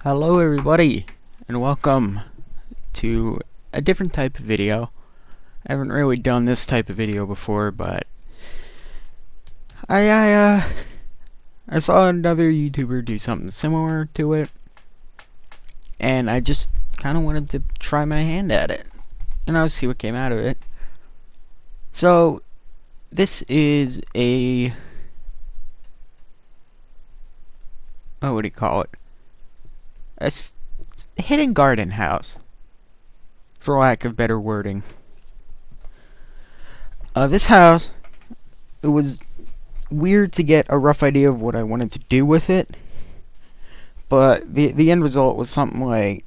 Hello everybody, and welcome to a different type of video. I haven't really done this type of video before, but I saw another YouTuber do something similar to it, and I just kind of wanted to try my hand at it, and I'll see what came out of it. So, this is a... oh, what do you call it? A hidden garden house, for lack of better wording. This house, it was weird to get a rough idea of what I wanted to do with it, but the end result was something like,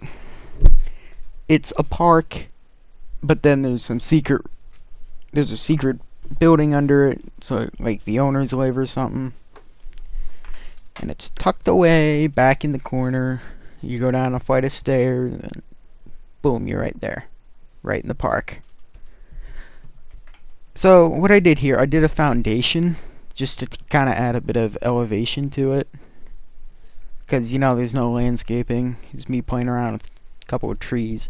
it's a park, but then there's a secret building under it, so like the owners live or something, and it's tucked away back in the corner. You go down a flight of stairs, and boom, you're right there, right in the park. So what I did here, I did a foundation just to kind of add a bit of elevation to it, because you know there's no landscaping. It's me playing around with a couple of trees.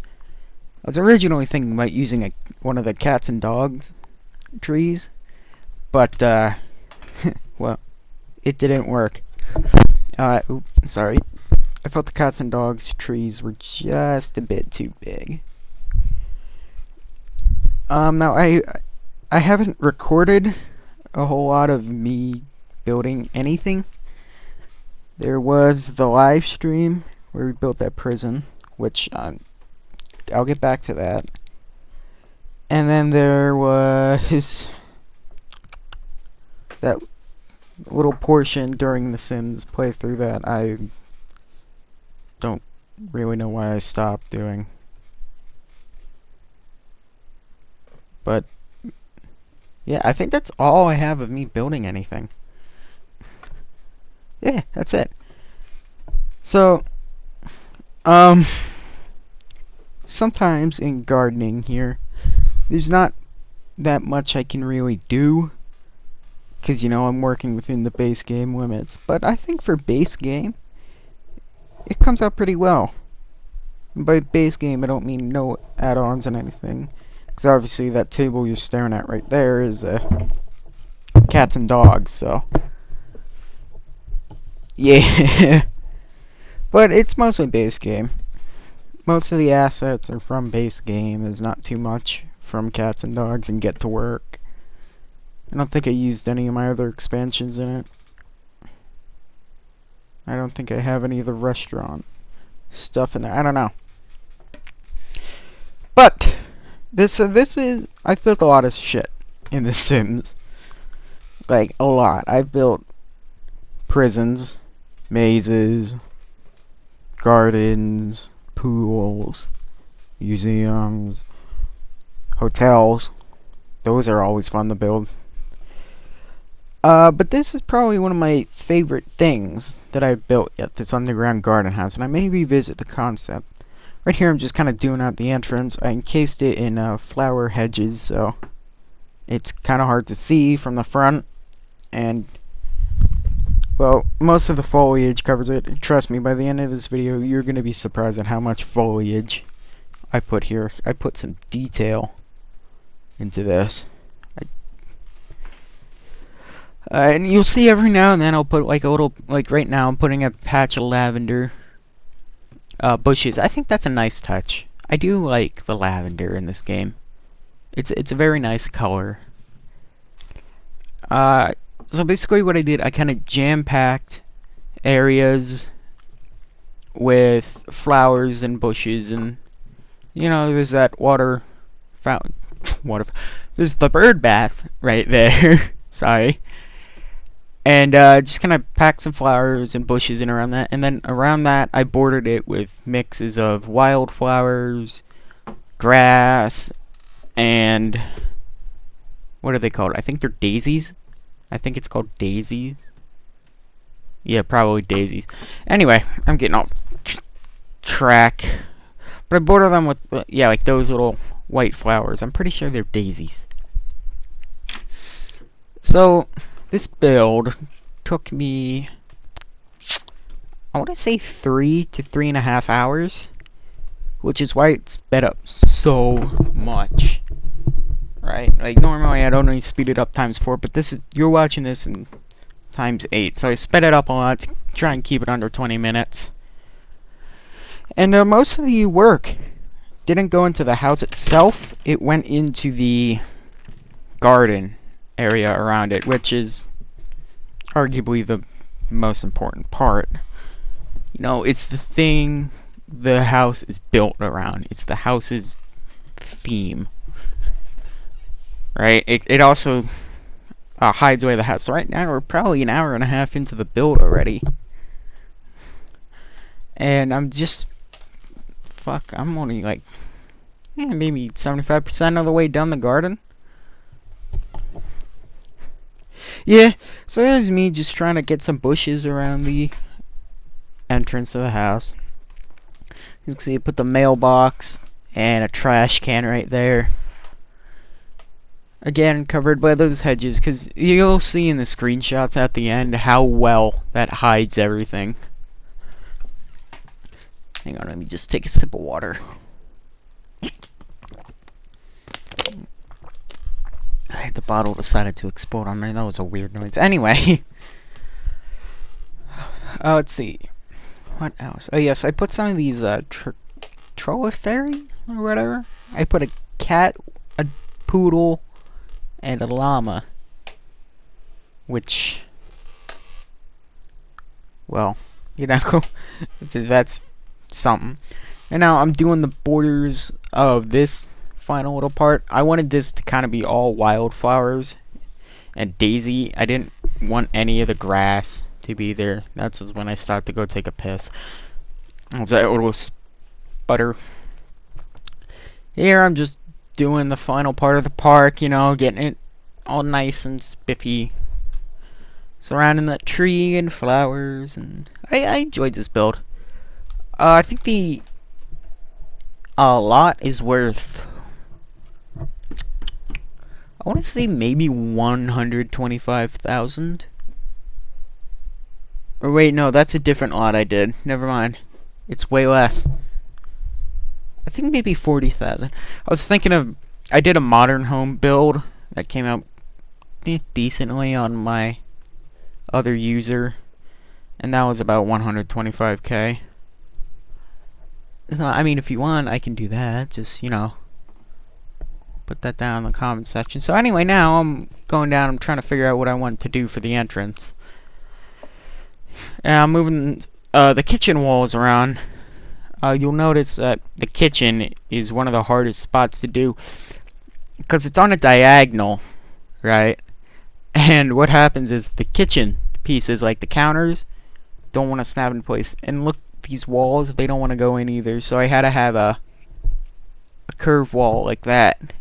I was originally thinking about using one of the cats and dogs trees, but well, it didn't work. Oops, sorry. I felt the cats and dogs trees were just a bit too big. Now I haven't recorded a whole lot of me building anything. There was the live stream where we built that prison, which I'll get back to that. And then there was that little portion during the Sims playthrough that I don't really know why I stopped doing. But yeah, I think that's all I have of me building anything. Yeah, that's it. So, sometimes in gardening here, there's not that much I can really do, because, you know, I'm working within the base game limits. But I think for base game, it comes out pretty well. And by base game, I don't mean no add-ons and anything, because obviously that table you're staring at right there is cats and dogs, so yeah. But it's mostly base game. Most of the assets are from base game. There's not too much from cats and dogs and get to work. I don't think I used any of my other expansions in it. I don't think I have any of the restaurant stuff in there. I don't know. But this is, I've built a lot of shit in The Sims. Like, a lot. I've built prisons, mazes, gardens, pools, museums, hotels. Those are always fun to build. But this is probably one of my favorite things that I've built yet, this underground garden house, and I may revisit the concept. Right here I'm just kind of doing out the entrance. I encased it in flower hedges, so it's kind of hard to see from the front, and well, most of the foliage covers it. Trust me, by the end of this video you're going to be surprised at how much foliage I put here. I put some detail into this. And you'll see every now and then I'll put like a little, like right now I'm putting a patch of lavender bushes. I think that's a nice touch. I do like the lavender in this game. It's a very nice color. So basically what I did, I kind of jam-packed areas with flowers and bushes, and you know, there's that water fountain, there's the bird bath right there. Sorry. And just kind of pack some flowers and bushes in around that, and then around that I bordered it with mixes of wildflowers, grass, and what are they called? I think they're daisies. I think it's called daisies. Yeah, probably daisies. Anyway, I'm getting off track, but I border them with yeah, like those little white flowers. I'm pretty sure they're daisies. So this build took me I want to say 3 to 3.5 hours, which is why it's sped up so much. Right? Like normally I don't only speed it up times 4, but this is, you're watching this in times 8, so I sped it up a lot to try and keep it under 20 minutes. And most of the work didn't go into the house itself, it went into the garden area around it, which is arguably the most important part. You know, it's the thing the house is built around. It's the house's theme. Right? It also hides away the house. So right now we're probably an hour and a half into the build already. And I'm just... I'm only like... maybe 75% of the way down the garden. Yeah, so there's me just trying to get some bushes around the entrance of the house. You can see I put the mailbox and a trash can right there. Again, covered by those hedges, because you'll see in the screenshots at the end how well that hides everything. Hang on, let me just take a sip of water. The bottle decided to explode on me. That was a weird noise. Anyway. Let's see. What else? Oh, yes, I put some of these, SHAREfactory or whatever. I put a cat, a poodle, and a llama. Which, well, you know, that's something. And now I'm doing the borders of this final little part. I wanted this to kind of be all wildflowers and daisy. I didn't want any of the grass to be there. That's when I start to go take a piss. It's that little sputter. Here I'm just doing the final part of the park, you know, getting it all nice and spiffy. Surrounding that tree and flowers, and I enjoyed this build. I think the lot is worth, I want to say maybe 125,000. Or wait, no, that's a different lot I did. Never mind. It's way less. I think maybe 40,000. I was thinking of, I did a modern home build that came out decently on my other user, and that was about 125k. So, I mean, if you want, I can do that. Just, you know, put that down in the comment section. So anyway, now I'm going down. I'm trying to figure out what I want to do for the entrance. And I'm moving the kitchen walls around. You'll notice that the kitchen is one of the hardest spots to do because it's on a diagonal, right? And what happens is the kitchen pieces, like the counters, don't want to snap in place. And look, these walls, they don't want to go in either. So I had to have a curved wall like that.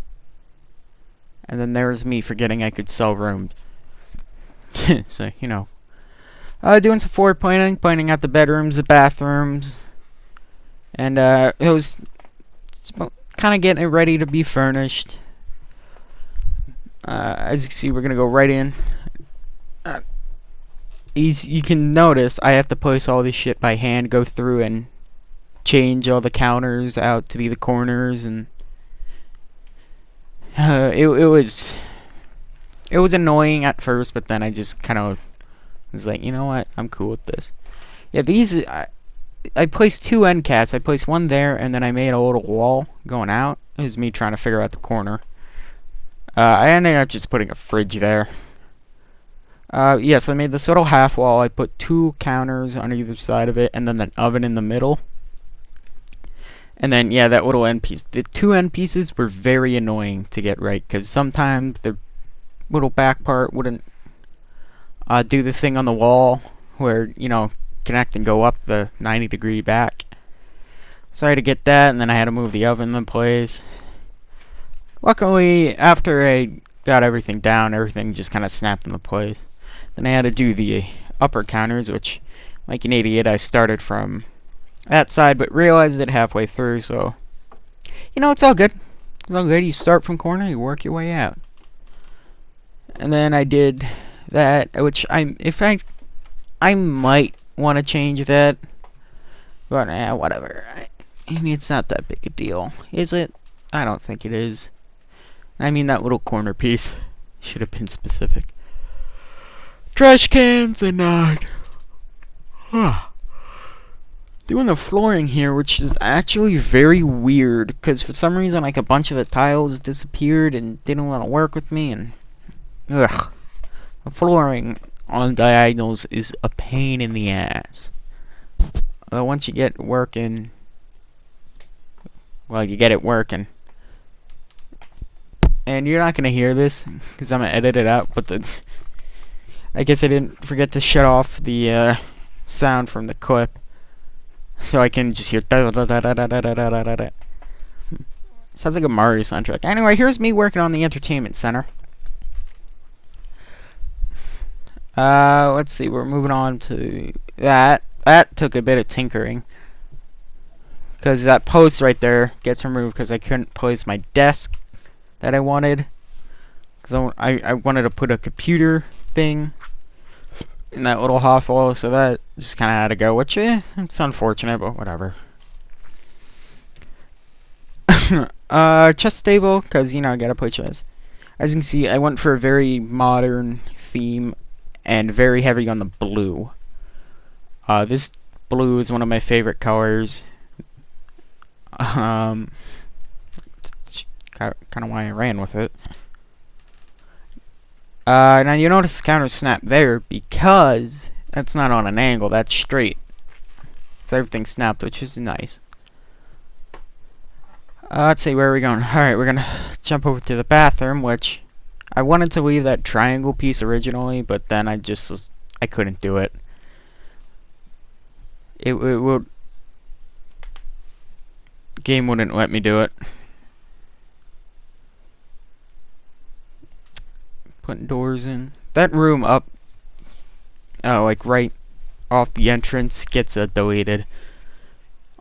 And then there's me forgetting I could sell rooms. So, you know. Doing some floor planning, planning out the bedrooms, the bathrooms. And it was kind of getting it ready to be furnished. As you can see, we're going to go right in. You can notice I have to place all this shit by hand, go through and change all the counters out to be the corners, and it was annoying at first, but then I just kind of was like, you know what, I'm cool with this. Yeah, these I placed 2 end caps. I placed one there, and then I made a little wall going out. It was me trying to figure out the corner. I ended up just putting a fridge there. Yes, I made this little half wall. I put 2 counters on either side of it, and then an oven in the middle. And then, yeah, that little end piece. The 2 end pieces were very annoying to get right, because sometimes the little back part wouldn't do the thing on the wall where, you know, connect and go up the 90-degree back. So I had to get that, and then I had to move the oven in place. Luckily, after I got everything down, everything just kind of snapped into place. Then I had to do the upper counters, which, like an idiot, I started from that side, but realized it halfway through, so, you know, it's all good. It's all good. You start from corner, you work your way out. And then I did that, which I might want to change that. But whatever. I mean, it's not that big a deal, is it? I don't think it is. I mean, that little corner piece should have been specific. Trash cans and doing the flooring here, which is actually very weird, because for some reason, like, a bunch of the tiles disappeared and didn't want to work with me, and ugh. The flooring on diagonals is a pain in the ass. Once you get working, well, you get it working. And you're not gonna hear this because I'm gonna edit it out, but I guess I didn't forget to shut off the sound from the clip, so I can just hear da da da da da da da da da da. Sounds like a Mario soundtrack. Anyway, here's me working on the entertainment center. Let's see, we're moving on to that. That took a bit of tinkering, because that post right there gets removed because I couldn't place my desk that I wanted. Because I wanted to put a computer thing in that little hovel, so that just kind of had to go, which, it's unfortunate, but whatever. Chess table, because, you know, I gotta play chess. As you can see, I went for a very modern theme and very heavy on the blue. This blue is one of my favorite colors. Kind of why I ran with it. Now you notice counter snap there because that's not on an angle, that's straight. So everything snapped, which is nice. Let's see, where are we going? Alright, we're gonna jump over to the bathroom, which I wanted to leave that triangle piece originally, but then I couldn't do it. It would... Game wouldn't let me do it. Putting doors in. That room up, like right off the entrance, gets deleted.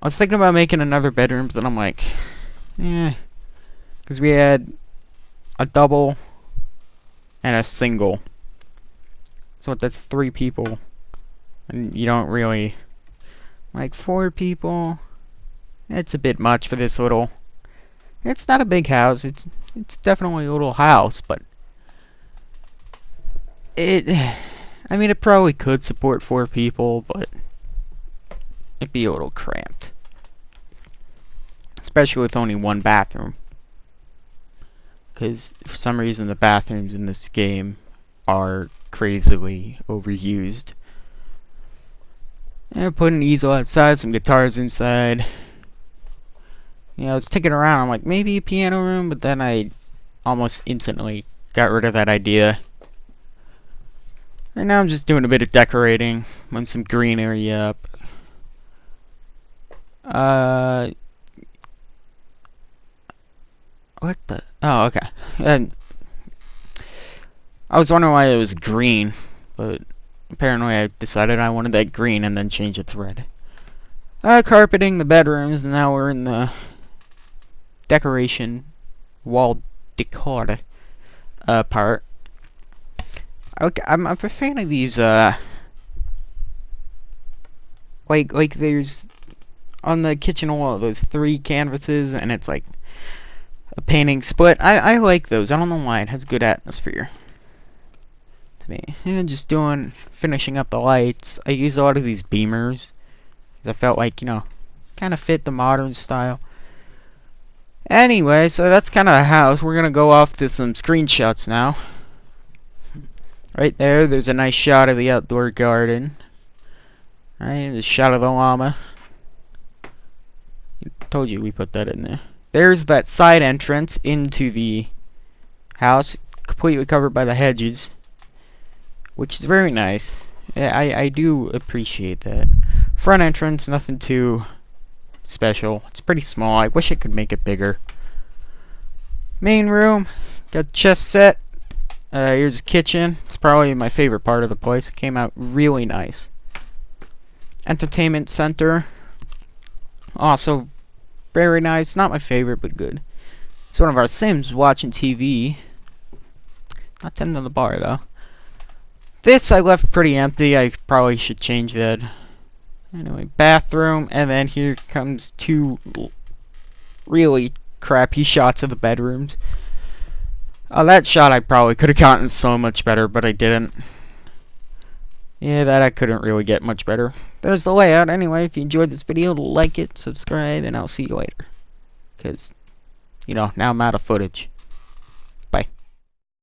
I was thinking about making another bedroom, but then I'm like, because we had a double and a single. So that's 3 people. And you don't really... Like 4 people... It's a bit much for this little... It's not a big house. It's definitely a little house, but... I mean, it probably could support 4 people, but... It'd be a little cramped. Especially with only 1 bathroom. Because, for some reason, the bathrooms in this game are crazily overused. And put an easel outside, some guitars inside. You know, I was thinking around, I'm like, maybe a piano room, but then I almost instantly got rid of that idea. And now I'm just doing a bit of decorating, putting some greenery up. What the? Oh, okay. And I was wondering why it was green, but apparently I decided I wanted that green and then changed it to red. Carpeting the bedrooms, and now we're in the decoration, wall decor part. Okay, I'm a fan of these, like there's, on the kitchen wall, those 3 canvases, and it's like a painting split. I like those. I don't know why. It has good atmosphere to me. And just finishing up the lights. I use a lot of these beamers, because I felt like, you know, kind of fit the modern style. Anyway, so that's kind of the house. We're gonna go off to some screenshots now. Right there's a nice shot of the outdoor garden. Right, the shot of the llama. Told you we put that in there. There's that side entrance into the house, completely covered by the hedges, which is very nice. Yeah, I do appreciate that. Front entrance, nothing too special. It's pretty small. I wish I could make it bigger. Main room, got chess set. Here's a kitchen. It's probably my favorite part of the place. It came out really nice. Entertainment center, also very nice. Not my favorite, but good. It's one of our Sims watching TV. Not tending to the bar though. This I left pretty empty. I probably should change that. Anyway, bathroom, and then here comes two really crappy shots of the bedrooms. That shot I probably could have gotten so much better, but I didn't. Yeah, that I couldn't really get much better. There's the layout. Anyway, if you enjoyed this video, like it, subscribe, and I'll see you later. Because, now I'm out of footage.